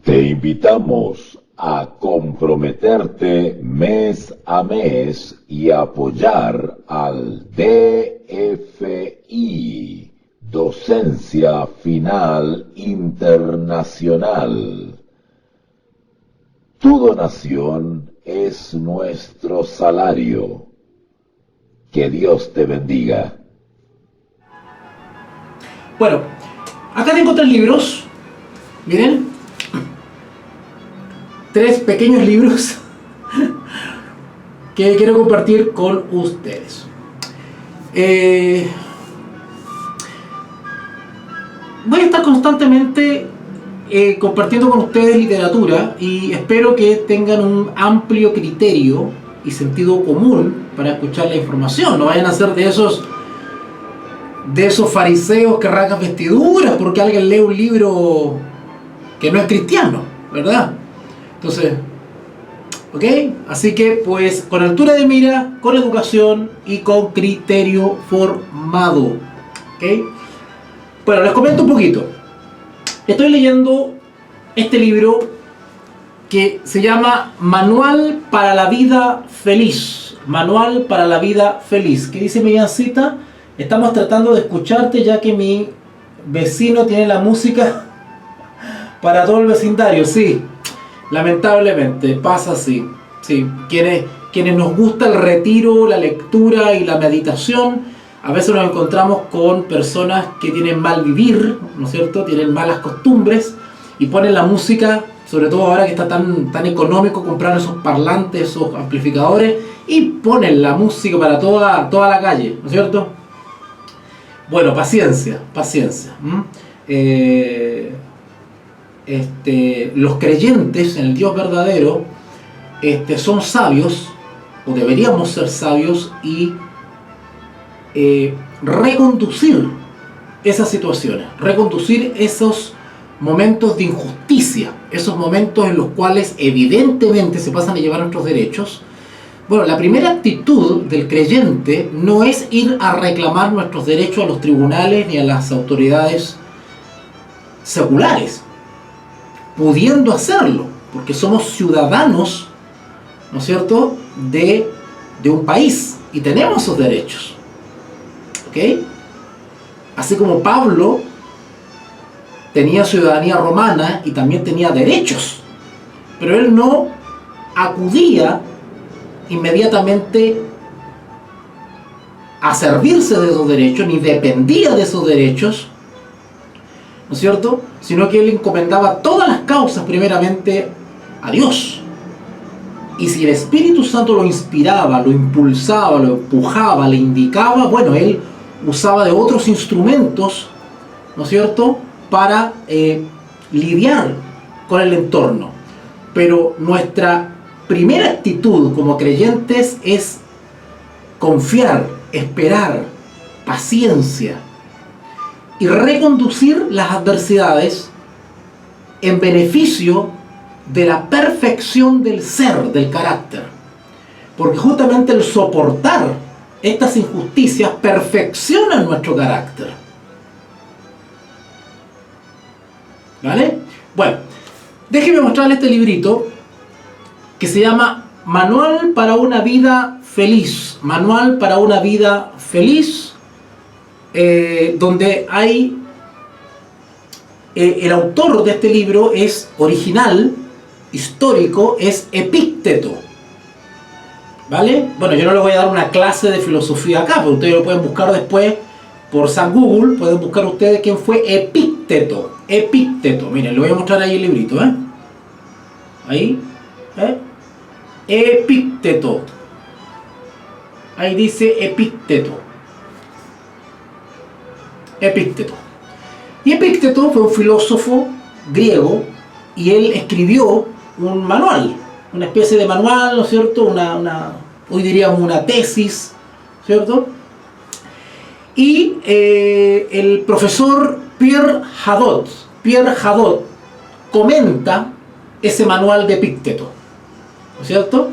Te invitamos a comprometerte mes a mes y apoyar al DFI, Docencia Final Internacional. Tu donación es nuestro salario. Que Dios te bendiga. Bueno, acá tengo 3 libros. Miren, 3 pequeños libros que quiero compartir con ustedes. Voy a estar constantemente compartiendo con ustedes literatura y espero que tengan un amplio criterio y sentido común para escuchar la información. No vayan a ser de esos fariseos que rasgan vestiduras porque alguien lee un libro que no es cristiano, ¿verdad? Entonces, ¿ok? Así que pues con altura de mira, con educación y con criterio formado, ¿ok? Bueno, les comento un poquito. Estoy leyendo este libro que se llama Manual para la Vida Feliz. Manual para la Vida Feliz. ¿Qué dice Millancita? Estamos tratando de escucharte ya que mi vecino tiene la música para todo el vecindario. Sí, lamentablemente pasa así. Sí, quienes nos gusta el retiro, la lectura y la meditación, a veces nos encontramos con personas que tienen mal vivir, ¿no es cierto? Tienen malas costumbres y ponen la música, sobre todo ahora que está tan económico comprar esos parlantes, esos amplificadores, y ponen la música para toda la calle, ¿no es cierto? Bueno, paciencia. Los creyentes en el Dios verdadero son sabios, o deberíamos ser sabios, y reconducir esas situaciones, reconducir esos momentos de injusticia, esos momentos en los cuales evidentemente se pasan a llevar nuestros derechos. Bueno, la primera actitud del creyente no es ir a reclamar nuestros derechos a los tribunales ni a las autoridades seculares, pudiendo hacerlo, porque somos ciudadanos, ¿no es cierto?, de un país y tenemos esos derechos. ¿Ok? Así como Pablo tenía ciudadanía romana y también tenía derechos, pero él no acudía inmediatamente a servirse de esos derechos, ni dependía de esos derechos, ¿no es cierto?, sino que él encomendaba todas las causas primeramente a Dios. Y si el Espíritu Santo lo inspiraba, lo impulsaba, lo empujaba, le indicaba, bueno, él usaba de otros instrumentos, ¿no es cierto?, para lidiar con el entorno. Pero nuestra primera actitud como creyentes es confiar, esperar, paciencia y reconducir las adversidades en beneficio de la perfección del ser, del carácter. Porque justamente el soportar estas injusticias perfeccionan nuestro carácter. ¿Vale? Bueno, déjenme mostrarles este librito que se llama Manual para una Vida Feliz. Manual para una Vida Feliz, donde hay... el autor de este libro es original, histórico, es Epicteto. ¿Vale? Bueno, yo no les voy a dar una clase de filosofía acá, pero ustedes lo pueden buscar después por San Google. Pueden buscar ustedes quién fue Epicteto. Epicteto, miren, les voy a mostrar ahí el librito, ¿eh? Ahí, ¿eh? Epicteto. Ahí dice Epicteto. Epicteto. Y Epicteto fue un filósofo griego y él escribió un manual, una especie de manual, ¿no es cierto? Hoy diríamos una tesis, ¿cierto? Y el profesor Pierre Hadot comenta ese manual de Epicteto, ¿no es cierto?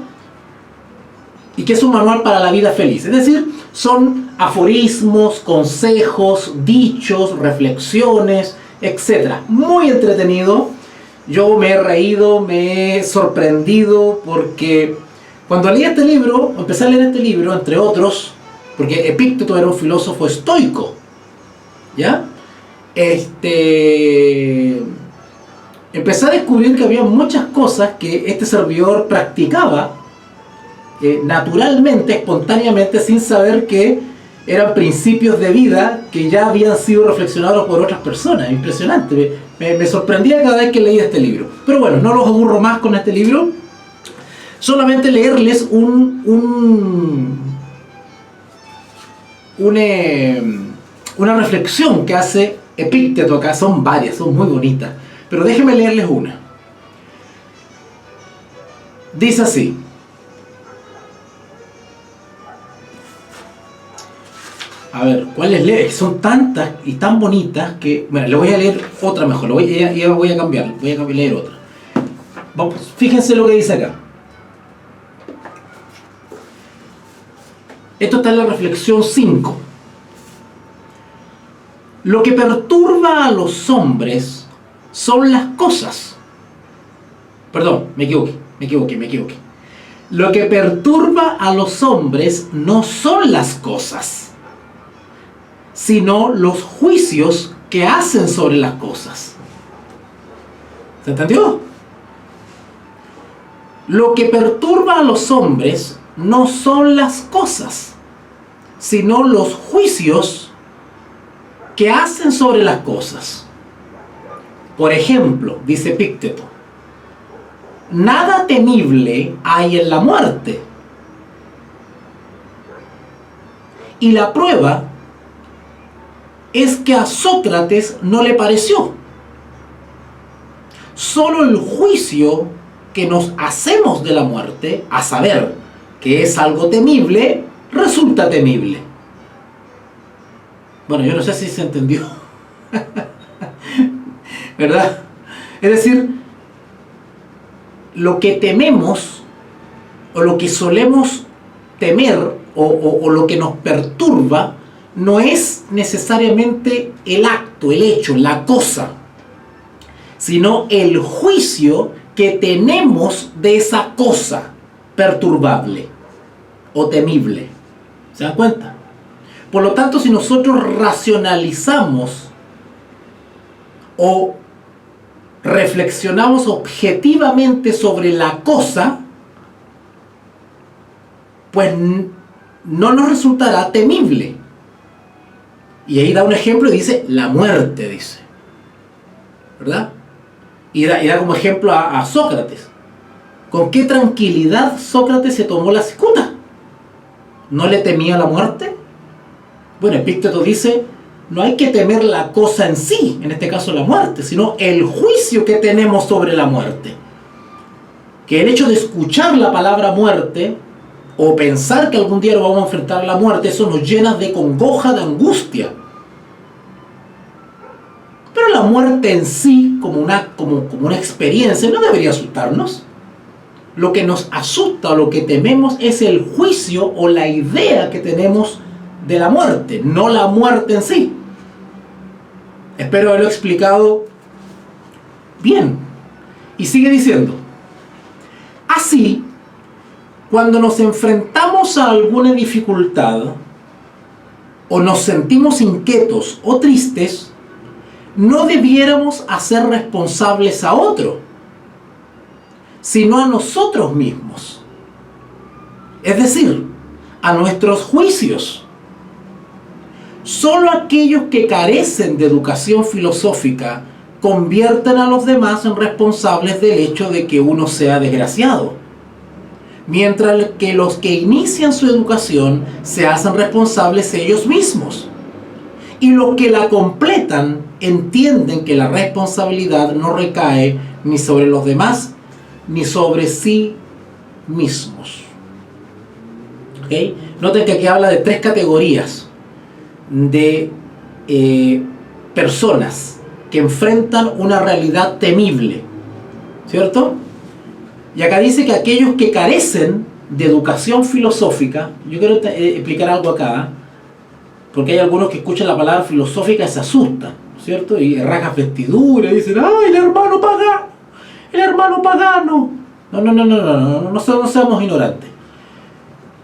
Y que es un manual para la vida feliz, es decir, son aforismos, consejos, dichos, reflexiones, etc. Muy entretenido. yo me he reído, me he sorprendido, porque cuando leí este libro, empecé a leer este libro, entre otros, porque Epicteto era un filósofo estoico, ¿ya? Empecé a descubrir que había muchas cosas que este servidor practicaba naturalmente, espontáneamente, sin saber que eran principios de vida que ya habían sido reflexionados por otras personas. Impresionante, me sorprendía cada vez que leía este libro. Pero bueno, no los aburro más con este libro, solamente leerles una reflexión que hace Epicteto acá. Son varias, son muy bonitas, pero déjenme leerles una. Dice así: a ver, ¿cuáles leer? Son tantas y tan bonitas que... Bueno, le voy a leer otra mejor, voy a cambiar, voy a leer otra. Vamos, fíjense lo que dice acá. Esto está en la reflexión 5. Lo que perturba a los hombres son las cosas. Perdón, me equivoqué. Lo que perturba a los hombres no son las cosas, sino los juicios que hacen sobre las cosas. ¿Se entendió? Lo que perturba a los hombres no son las cosas, sino los juicios que hacen sobre las cosas. Por ejemplo, dice Epicteto, nada temible hay en la muerte. Y la prueba es que a Sócrates no le pareció. Solo el juicio que nos hacemos de la muerte, a saber que es algo temible, resulta temible. Bueno, yo no sé si se entendió. ¿Verdad? Es decir, lo que tememos, o lo que solemos temer, o lo que nos perturba, no es necesariamente el acto, el hecho, la cosa, sino el juicio que tenemos de esa cosa perturbable o temible. ¿Se dan cuenta? Por lo tanto, si nosotros racionalizamos o reflexionamos objetivamente sobre la cosa, pues no nos resultará temible. Y ahí da un ejemplo y dice, la muerte, dice. ¿Verdad? Y da como ejemplo a Sócrates. ¿Con qué tranquilidad Sócrates se tomó la cicuta? ¿No le temía la muerte? Bueno, Epicteto dice, no hay que temer la cosa en sí, en este caso la muerte, sino el juicio que tenemos sobre la muerte. Que el hecho de escuchar la palabra muerte, o pensar que algún día lo vamos a enfrentar a la muerte, eso nos llena de congoja, de angustia. Pero la muerte en sí, como una experiencia, no debería asustarnos. Lo que nos asusta o lo que tememos es el juicio o la idea que tenemos de la muerte, no la muerte en sí. Espero haberlo explicado bien. Y sigue diciendo, así, cuando nos enfrentamos a alguna dificultad, o nos sentimos inquietos o tristes, no debiéramos hacer responsables a otro, sino a nosotros mismos. Es decir, a nuestros juicios. Solo aquellos que carecen de educación filosófica convierten a los demás en responsables del hecho de que uno sea desgraciado, mientras que los que inician su educación se hacen responsables ellos mismos, y los que la completan entienden que la responsabilidad no recae ni sobre los demás ni sobre sí mismos. ¿Okay? Noten que aquí habla de 3 categorías de personas que enfrentan una realidad temible, ¿cierto? Y acá dice que aquellos que carecen de educación filosófica, yo quiero explicar algo acá, porque hay algunos que escuchan la palabra filosófica y se asustan, ¿cierto? Y rasgan vestiduras y dicen, ¡ay, el hermano paga! el hermano pagano. No seamos ignorantes.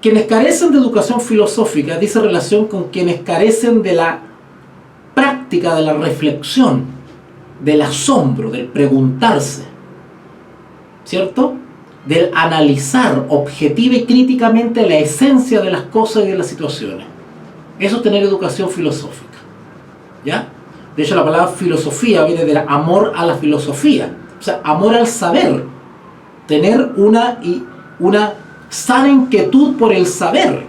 Quienes carecen de educación filosófica dice relación con quienes carecen de la práctica de la reflexión, del asombro, del preguntarse, ¿cierto? Del analizar objetiva y críticamente la esencia de las cosas y de las situaciones. Eso es tener educación filosófica, ¿ya? De hecho, la palabra filosofía viene del amor a la filosofía, o sea, amor al saber, tener una sana inquietud por el saber,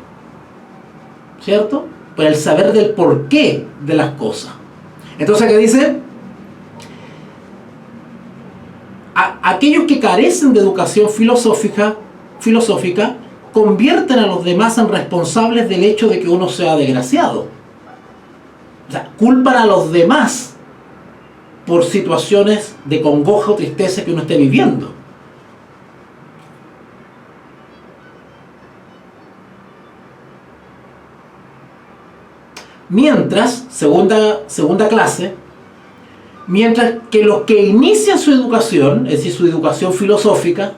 ¿cierto? Por el saber del porqué de las cosas. Entonces, ¿qué dice? Aquellos que carecen de educación filosófica convierten a los demás en responsables del hecho de que uno sea desgraciado. O sea, culpan a los demás por situaciones de congoja o tristeza que uno esté viviendo. Mientras, segunda clase, mientras que los que inician su educación, es decir, su educación filosófica,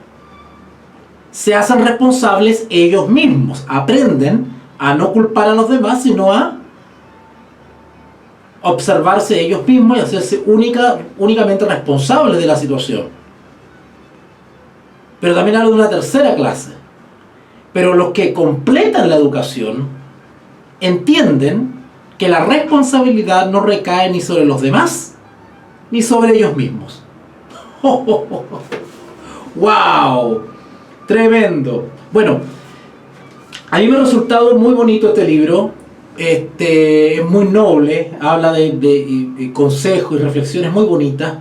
se hacen responsables ellos mismos, aprenden a no culpar a los demás, sino a observarse ellos mismos y hacerse únicamente responsables de la situación. Pero también hablo de una tercera clase. Pero los que completan la educación entienden que la responsabilidad no recae ni sobre los demás, ni sobre ellos mismos. ¡Wow! Tremendo. Bueno, a mí me ha resultado muy bonito este libro. Es muy noble, habla de consejos y reflexiones muy bonitas.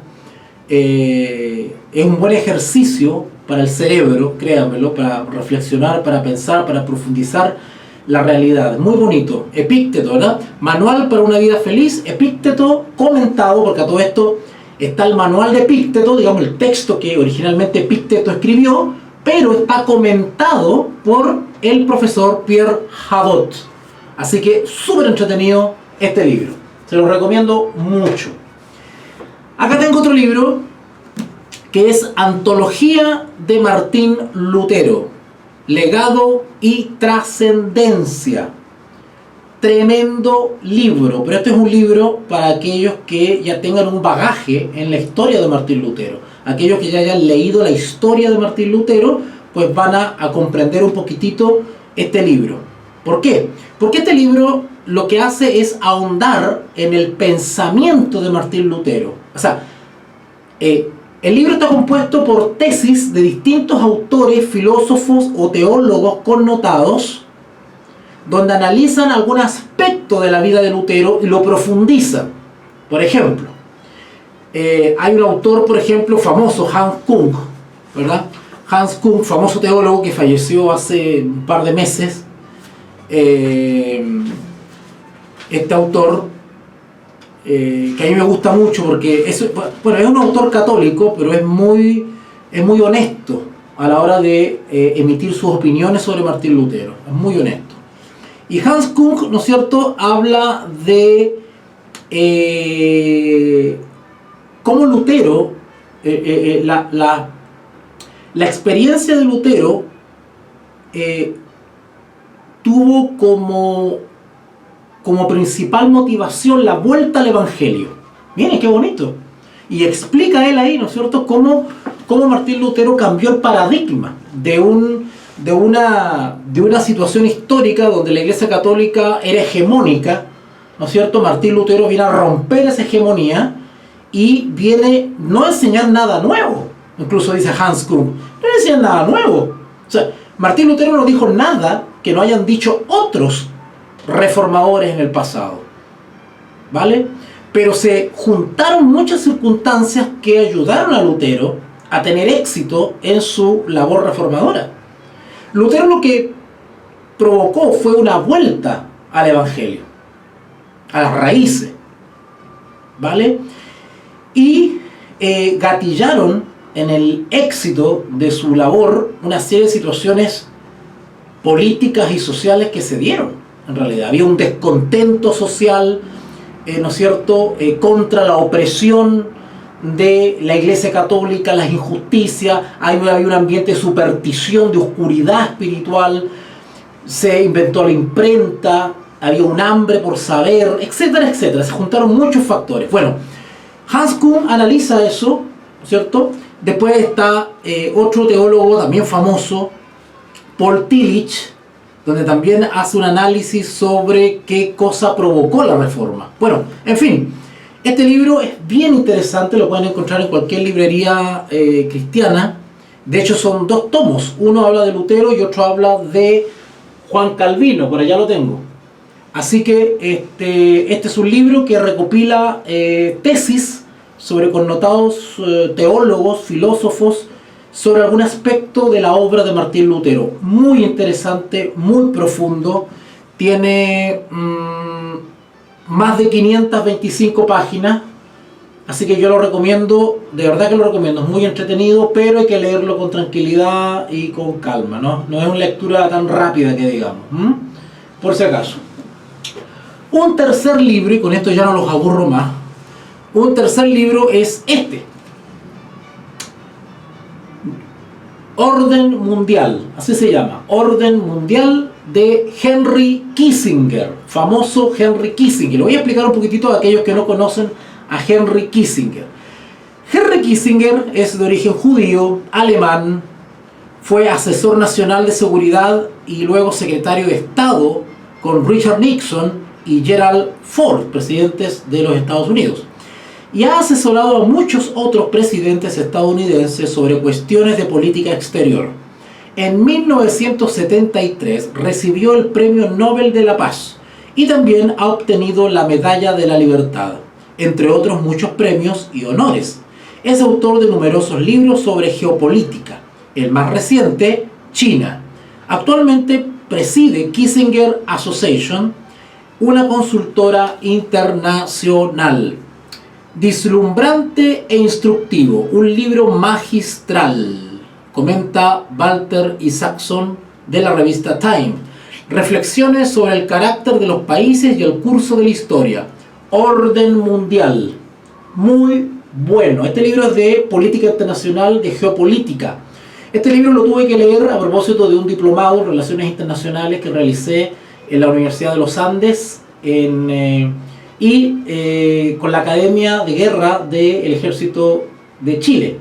Es un buen ejercicio para el cerebro, créanmelo, para reflexionar, para pensar, para profundizar la realidad. Muy bonito. Epícteto, ¿verdad? Manual para una vida feliz. Epícteto comentado, porque a todo esto está el manual de Epícteto, digamos el texto que originalmente Epícteto escribió, pero está comentado por el profesor Pierre Hadot. Así que súper entretenido este libro. Se lo recomiendo mucho. Acá tengo otro libro que es Antología de Martín Lutero, Legado y Trascendencia. Tremendo libro, pero este es un libro para aquellos que ya tengan un bagaje en la historia de Martín Lutero. Aquellos que ya hayan leído la historia de Martín Lutero, pues van a comprender un poquitito este libro. ¿Por qué? Porque este libro lo que hace es ahondar en el pensamiento de Martín Lutero. O sea, el libro está compuesto por tesis de distintos autores, filósofos o teólogos connotados, donde analizan algún aspecto de la vida de Lutero y lo profundizan. Por ejemplo, hay un autor, por ejemplo, famoso, Hans Kung, ¿verdad? Hans Kung, famoso teólogo que falleció hace un par de meses. Este autor, que a mí me gusta mucho porque es un autor católico, pero es muy honesto a la hora de emitir sus opiniones sobre Martín Lutero. Es muy honesto. Y Hans Kung, ¿no es cierto?, habla de cómo Lutero, la experiencia de Lutero tuvo como principal motivación la vuelta al Evangelio. Miren qué bonito. Y explica él ahí, ¿no es cierto?, cómo Martín Lutero cambió el paradigma de una situación histórica donde la Iglesia Católica era hegemónica, ¿no es cierto? Martín Lutero viene a romper esa hegemonía y viene no a enseñar nada nuevo. Incluso dice Hans Kung, no enseñar nada nuevo. O sea, Martín Lutero no dijo nada que no hayan dicho otros reformadores en el pasado, ¿vale? Pero se juntaron muchas circunstancias que ayudaron a Lutero a tener éxito en su labor reformadora. Lutero lo que provocó fue una vuelta al Evangelio, a las raíces, ¿vale? Y gatillaron en el éxito de su labor una serie de situaciones políticas y sociales que se dieron. En realidad había un descontento social, ¿no es cierto?, contra la opresión de la Iglesia Católica, las injusticias, había un ambiente de superstición, de oscuridad espiritual, se inventó la imprenta, había un hambre por saber, etcétera, etcétera. Se juntaron muchos factores. Bueno, Hans Kuhn analiza eso, ¿cierto? Después está otro teólogo también famoso, Paul Tillich, donde también hace un análisis sobre qué cosa provocó la reforma. Bueno, en fin, este libro es bien interesante, lo pueden encontrar en cualquier librería cristiana. De hecho son 2 tomos, uno habla de Lutero y otro habla de Juan Calvino, por allá lo tengo. Así que este es un libro que recopila tesis sobre connotados teólogos, filósofos, sobre algún aspecto de la obra de Martín Lutero. Muy interesante, muy profundo. Tiene más de 525 páginas. Así que yo lo recomiendo, de verdad que lo recomiendo. Es muy entretenido, pero hay que leerlo con tranquilidad y con calma, ¿no? No es una lectura tan rápida que digamos. Por si acaso. Un tercer libro, y con esto ya no los aburro más. Un tercer libro es este. Orden Mundial, así se llama, Orden Mundial de Henry Kissinger, famoso Henry Kissinger. Lo voy a explicar un poquitito a aquellos que no conocen a Henry Kissinger. Henry Kissinger es de origen judío, alemán, fue asesor nacional de seguridad y luego secretario de Estado con Richard Nixon y Gerald Ford, presidentes de los Estados Unidos. Y ha asesorado a muchos otros presidentes estadounidenses sobre cuestiones de política exterior. En 1973 recibió el Premio Nobel de la Paz y también ha obtenido la Medalla de la Libertad, entre otros muchos premios y honores. Es autor de numerosos libros sobre geopolítica, el más reciente, China. Actualmente preside Kissinger Association, una consultora internacional. Deslumbrante e instructivo, un libro magistral, comenta Walter Isaacson de la revista Time. Reflexiones sobre el carácter de los países y el curso de la historia. Orden Mundial, muy bueno. Este libro es de política internacional, de geopolítica. Este libro lo tuve que leer a propósito de un diplomado en Relaciones Internacionales que realicé en la Universidad de los Andes con la Academia de Guerra del Ejército de Chile.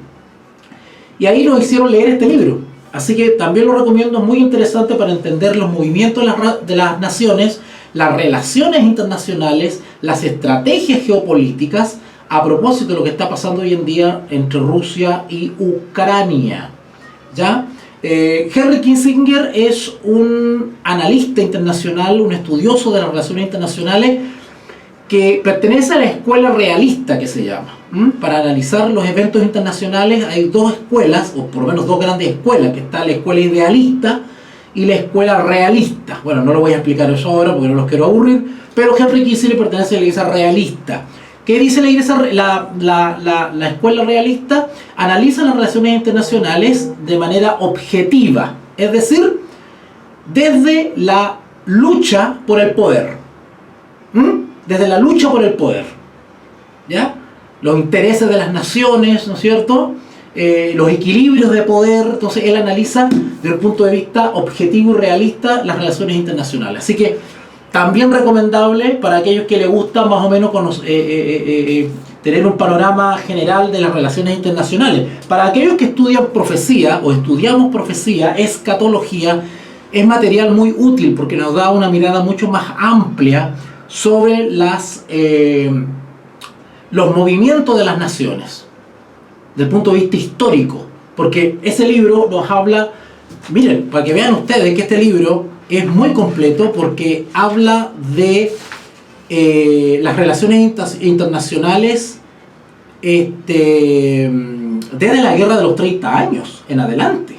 Y ahí nos hicieron leer este libro. Así que también lo recomiendo, muy interesante para entender los movimientos de las naciones, las relaciones internacionales, las estrategias geopolíticas, a propósito de lo que está pasando hoy en día entre Rusia y Ucrania. ¿Ya? Henry Kissinger es un analista internacional, un estudioso de las relaciones internacionales, que pertenece a la escuela realista, que se llama. Para analizar los eventos internacionales hay 2 escuelas, o por lo menos 2 grandes escuelas, que está la escuela idealista y la escuela realista. Bueno, no lo voy a explicar eso ahora porque no los quiero aburrir, pero Henry Kissinger pertenece a la iglesia realista. ¿Qué dice la iglesia, la escuela realista? Analiza las relaciones internacionales de manera objetiva, es decir, desde la lucha por el poder. Desde la lucha por el poder, ¿ya? Los intereses de las naciones, ¿no es cierto? Los equilibrios de poder. Entonces él analiza desde el punto de vista objetivo y realista las relaciones internacionales. Así que también recomendable para aquellos que les gusta más o menos tener un panorama general de las relaciones internacionales. Para aquellos que estudian profecía o estudiamos profecía, escatología, es material muy útil porque nos da una mirada mucho más amplia sobre los movimientos de las naciones desde el punto de vista histórico, porque ese libro nos habla, miren, para que vean ustedes que este libro es muy completo porque habla de las relaciones internacionales desde la guerra de los 30 años en adelante.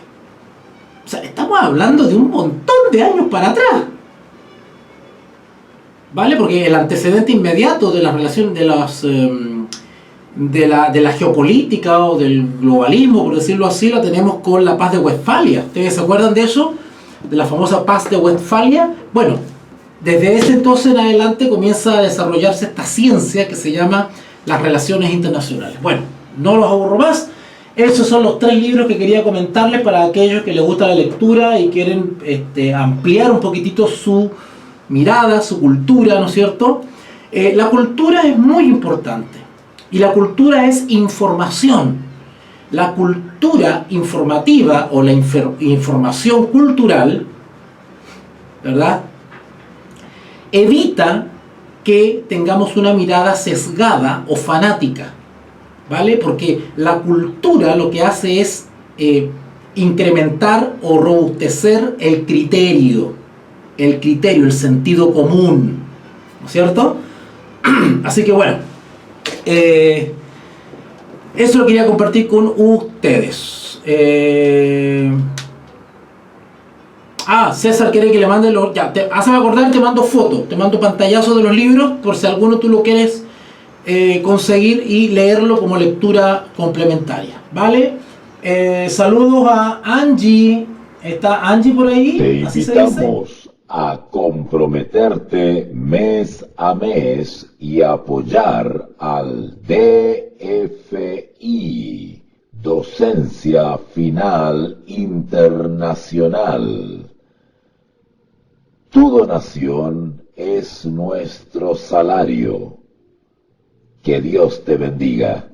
O sea, estamos hablando de un montón de años para atrás, ¿vale? Porque el antecedente inmediato de la relación de la geopolítica o del globalismo, por decirlo así, la tenemos con la paz de Westfalia. ¿Ustedes se acuerdan de eso? De la famosa paz de Westfalia. Bueno, desde ese entonces en adelante comienza a desarrollarse esta ciencia que se llama las relaciones internacionales. Bueno, No los aburro más. Esos son los 3 libros que quería comentarles para aquellos que les gusta la lectura y quieren ampliar un poquitito su mirada, su cultura, ¿no es cierto? La cultura es muy importante y la cultura es información. La cultura informativa o la información cultural, ¿verdad?, evita que tengamos una mirada sesgada o fanática, ¿vale? Porque la cultura lo que hace es incrementar o robustecer el criterio, el sentido común, ¿no es cierto? Así que bueno, eso lo quería compartir con ustedes. César quiere que le mande los... Ya, hazme acordar, te mando fotos, te mando pantallazos de los libros por si alguno tú lo quieres conseguir y leerlo como lectura complementaria, ¿vale? Saludos a Angie. ¿Está Angie por ahí? Te ¿Así se dice? invitamos a comprometerte mes a mes y apoyar al DFI, Docencia Final Internacional. Tu donación es nuestro salario. Que Dios te bendiga.